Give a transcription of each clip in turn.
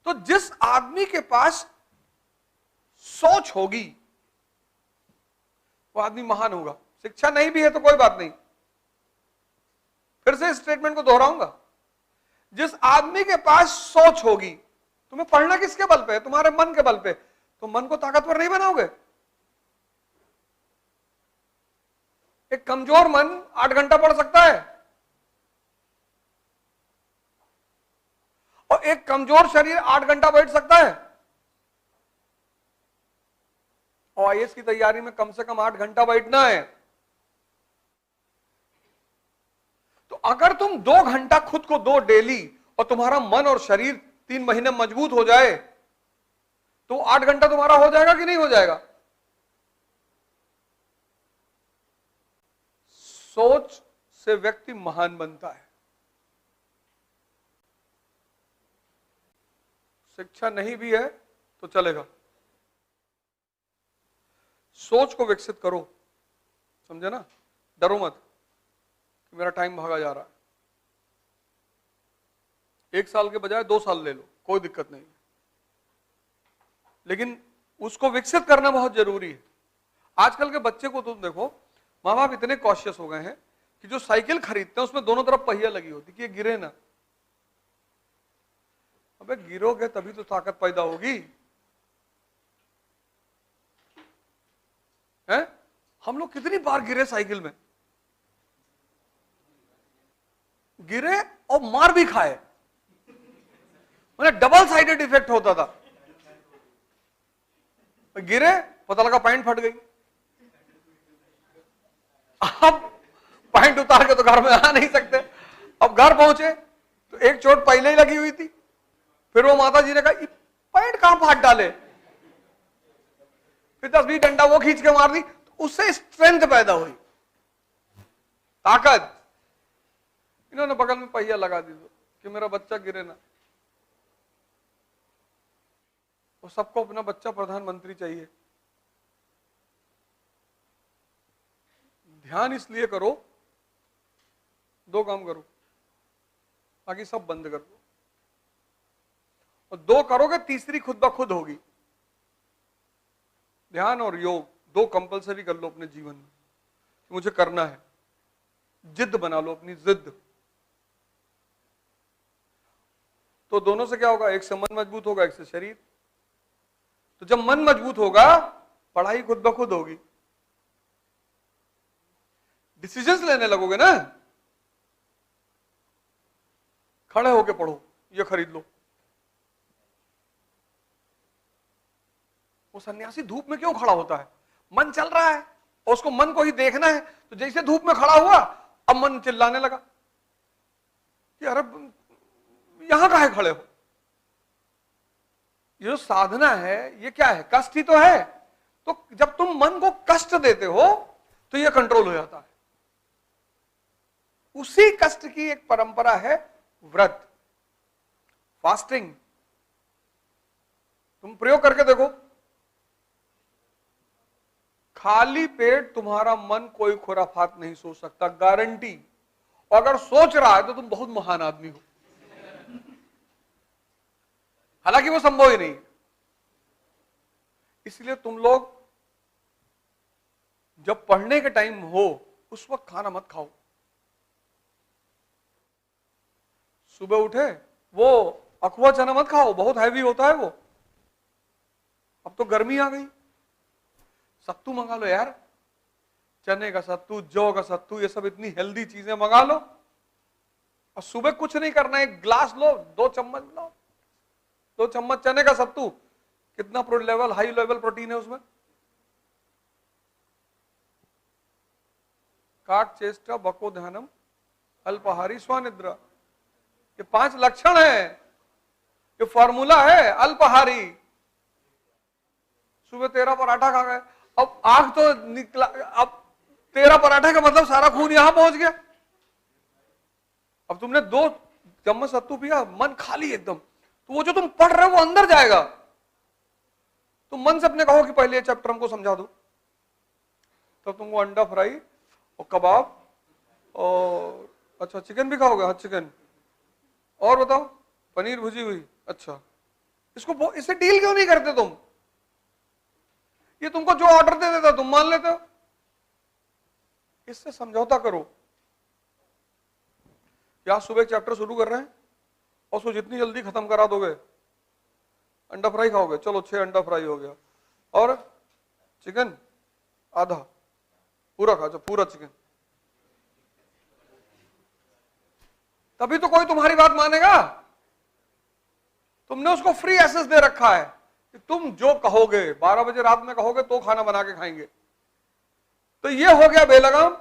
तो जिस आदमी के पास सोच होगी वो आदमी महान होगा। शिक्षा नहीं भी है तो कोई बात नहीं, फिर से इस स्टेटमेंट को दोहराऊंगा, जिस आदमी के पास सोच होगी, तुम्हें पढ़ना किसके बल पे है? तुम्हारे मन के बल पे। तो मन को ताकतवर नहीं बनाओगे। एक कमजोर मन 8 घंटा पढ़ सकता है और एक कमजोर शरीर 8 घंटा बैठ सकता है। और आईएएस की तैयारी में कम से कम 8 घंटा बैठना है। तो अगर तुम 2 घंटा खुद को दो डेली और तुम्हारा मन और शरीर 3 महीने मजबूत हो जाए तो 8 घंटा तुम्हारा हो जाएगा कि नहीं हो जाएगा? सोच से व्यक्ति महान बनता है। शिक्षा नहीं भी है तो चलेगा, सोच को विकसित करो। समझे ना? डरो मत कि मेरा टाइम भागा जा रहा है। 1 साल के बजाय 2 साल ले लो, कोई दिक्कत नहीं, लेकिन उसको विकसित करना बहुत जरूरी है। आजकल के बच्चे को तुम देखो, माँ बाप इतने कॉशियस हो गए हैं कि जो साइकिल खरीदते हैं उसमें दोनों तरफ पहिया लगी होती कि ये गिरे ना। अबे गिरोगे तभी तो ताकत पैदा होगी, है? हम लोग कितनी बार गिरे साइकिल में, गिरे और मार भी खाए, मतलब डबल साइडेड इफेक्ट होता था। गिरे, पता लगा पैंट फट गई। अब पैंट उतार के तो घर में आ नहीं सकते। अब घर पहुंचे तो एक चोट पहले ही लगी हुई थी, फिर वो माता जी ने कहा पैंट कहां फाड़ डाले, फिर 10-20 डंडा वो खींच के मार दी, तो उससे स्ट्रेंथ पैदा हुई, ताकत। इन्होंने बगल में पहिया लगा दी कि मेरा बच्चा गिरे ना। और सबको अपना बच्चा प्रधानमंत्री चाहिए। ध्यान इसलिए करो, 2 काम करो, बाकी सब बंद कर दो, और 2 करोगे तीसरी खुद ब खुद होगी। ध्यान और योग 2 कंपलसरी कर लो अपने जीवन में, मुझे करना है। जिद बना लो, अपनी जिद। तो दोनों से क्या होगा? एक से मन मजबूत होगा, एक से शरीर। तो जब मन मजबूत होगा, पढ़ाई खुद ब खुद होगी। डिसीजंस लेने लगोगे ना, खड़े होके पढ़ो, ये खरीद लो। वो सन्यासी धूप में क्यों खड़ा होता है? मन चल रहा है और उसको मन को ही देखना है। तो जैसे धूप में खड़ा हुआ, अब मन चिल्लाने लगा कि अरे यहां काहे खड़े हो? ये जो साधना है ये क्या है? कष्ट ही तो है। तो जब तुम मन को कष्ट देते हो तो ये कंट्रोल हो जाता है। उसी कष्ट की एक परंपरा है व्रत, फास्टिंग। तुम प्रयोग करके देखो, खाली पेट तुम्हारा मन कोई खुराफात नहीं सोच सकता, गारंटी। और अगर सोच रहा है तो तुम बहुत महान आदमी हो, हालांकि वो संभव ही नहीं। इसलिए तुम लोग जब पढ़ने के टाइम हो उस वक्त खाना मत खाओ। सुबह उठे वो अखवा चना मत खाओ, बहुत हैवी होता है वो। अब तो गर्मी आ गई, सत्तू मंगा लो यार, चने का सत्तू, जौ का सत्तू, ये सब इतनी हेल्दी चीजें मंगा लो। और सुबह कुछ नहीं करना, 1 ग्लास लो, 2 चम्मच लो, 2 चम्मच चने का सत्तू। कितना हाई लेवल प्रोटीन है उसमें। काक चेष्टा बको ध्यानम अल्पाहारी स्वानिद्रा, ये 5 लक्षण है, ये फॉर्मूला है अल्पाहारी। सुबह 13 पराठा खा गए, अब आंख तो निकला, अब 13 पराठे का मतलब सारा खून यहां पहुंच गया। अब तुमने 2 चम्मच सत्तू पिया, मन खाली एकदम, तो वो जो तुम पढ़ रहे हो वो अंदर जाएगा। तुम मन से अपने कहो कि पहले चैप्टर हमको समझा दो, तब तुमको अंडा फ्राई और कबाब और अच्छा चिकन भी खाओगे? हाँ चिकन, और बताओ, पनीर भुजी हुई, अच्छा इससे डील क्यों नहीं करते तुम? ये तुमको जो ऑर्डर दे देता तुम मान लेते हो। इससे समझौता करो। या सुबह चैप्टर शुरू कर रहे हैं और उसको जितनी जल्दी खत्म करा दोगे, अंडा फ्राई खाओगे, चलो 6 अंडा फ्राई हो गया, और चिकन आधा, पूरा खा, पूरा चिकन। तभी तो कोई तुम्हारी बात मानेगा। तुमने उसको फ्री एक्सेस दे रखा है कि तुम जो कहोगे, 12 बजे रात में कहोगे तो खाना बना के खाएंगे। तो ये हो गया बेलगाम।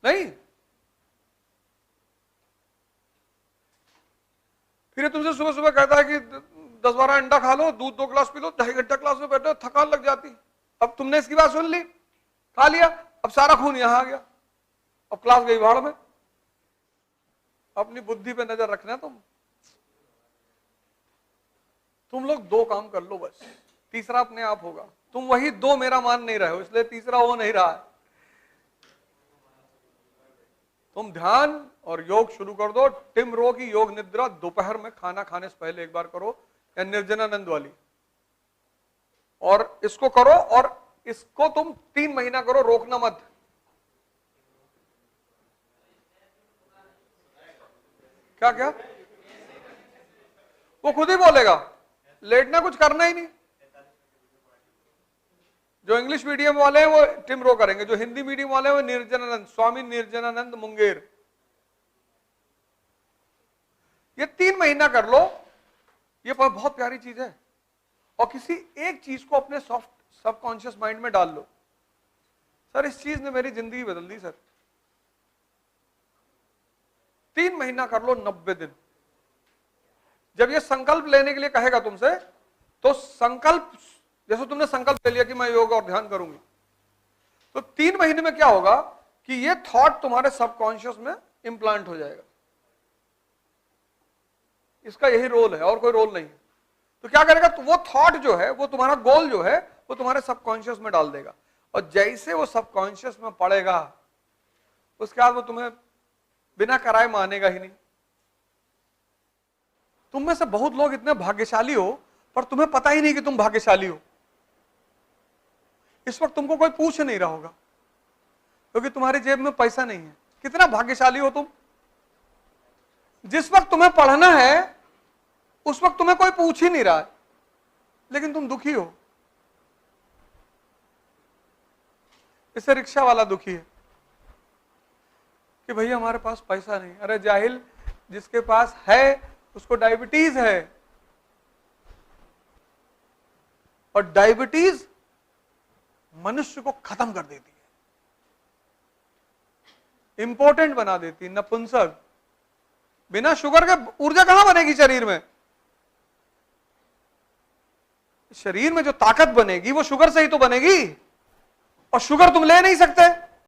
नहीं, फिर तुमसे सुबह सुबह कहता है कि 10-12 अंडा खा लो, दूध 2 गिलास पी लो, 2.5 घंटा क्लास में बैठो, थकान लग जाती। अब तुमने इसकी बात सुन ली, खा लिया, अब सारा खून यहां आ गया, अब क्लास गई भाड़ में। अपनी बुद्धि पे नजर रखना तुम लोग 2 काम कर लो बस, तीसरा अपने आप होगा। तुम वही 2 मेरा मान नहीं रहे हो, इसलिए तीसरा हो नहीं रहा है। तुम ध्यान और योग शुरू कर दो। टिम रो की योग निद्रा दोपहर में खाना खाने से पहले एक बार करो, या निर्जनानंद वाली, और इसको करो, और इसको तुम 3 महीना करो, रोकना मत। क्या क्या? वो खुद ही बोलेगा, लेटना कुछ करना ही नहीं। जो इंग्लिश मीडियम वाले हैं वो टिम रो करेंगे, जो हिंदी मीडियम वाले हैं वो निर्जनानंद, स्वामी निर्जनानंद मुंगेर। ये 3 महीना कर लो, ये बहुत प्यारी चीज है। और किसी एक चीज को अपने सॉफ्ट सबकॉन्शियस माइंड में डाल लो, सर इस चीज ने मेरी जिंदगी बदल दी सर। 3 महीना कर लो, 90 दिन। जब ये संकल्प लेने के लिए कहेगा तुमसे, तो संकल्प, जैसे तुमने संकल्प ले लिया कि मैं योग और ध्यान करूंगी, तो 3 महीने में क्या होगा कि ये थॉट तुम्हारे सबकॉन्शियस में इंप्लांट हो जाएगा। इसका यही रोल है और कोई रोल नहीं है। तो क्या करेगा, तो वो थॉट जो है, वो तुम्हारा गोल जो है, वो तुम्हारे सबकॉन्शियस में डाल देगा, और जैसे वो सबकॉन्शियस में पड़ेगा, उसके बाद वो तुम्हें बिना कराए मानेगा ही नहीं। तुम में से बहुत लोग इतने भाग्यशाली हो, पर तुम्हें पता ही नहीं कि तुम भाग्यशाली हो। इस वक्त तुमको कोई पूछ नहीं रहा होगा, क्योंकि तुम्हारी जेब में पैसा नहीं है। कितना भाग्यशाली हो तुम। जिस वक्त तुम्हें पढ़ना है, उस वक्त तुम्हें कोई पूछ ही नहीं रहा है, लेकिन तुम दुखी हो। इससे रिक्शा वाला दुखी है कि भैया हमारे पास पैसा नहीं। अरे जाहिल, जिसके पास है उसको डायबिटीज है, और डायबिटीज मनुष्य को खत्म कर देती है, इंपॉर्टेंट बना देती है, नपुंसक। बिना शुगर के ऊर्जा कहां बनेगी शरीर में? शरीर में जो ताकत बनेगी वो शुगर से ही तो बनेगी, और शुगर तुम ले नहीं सकते।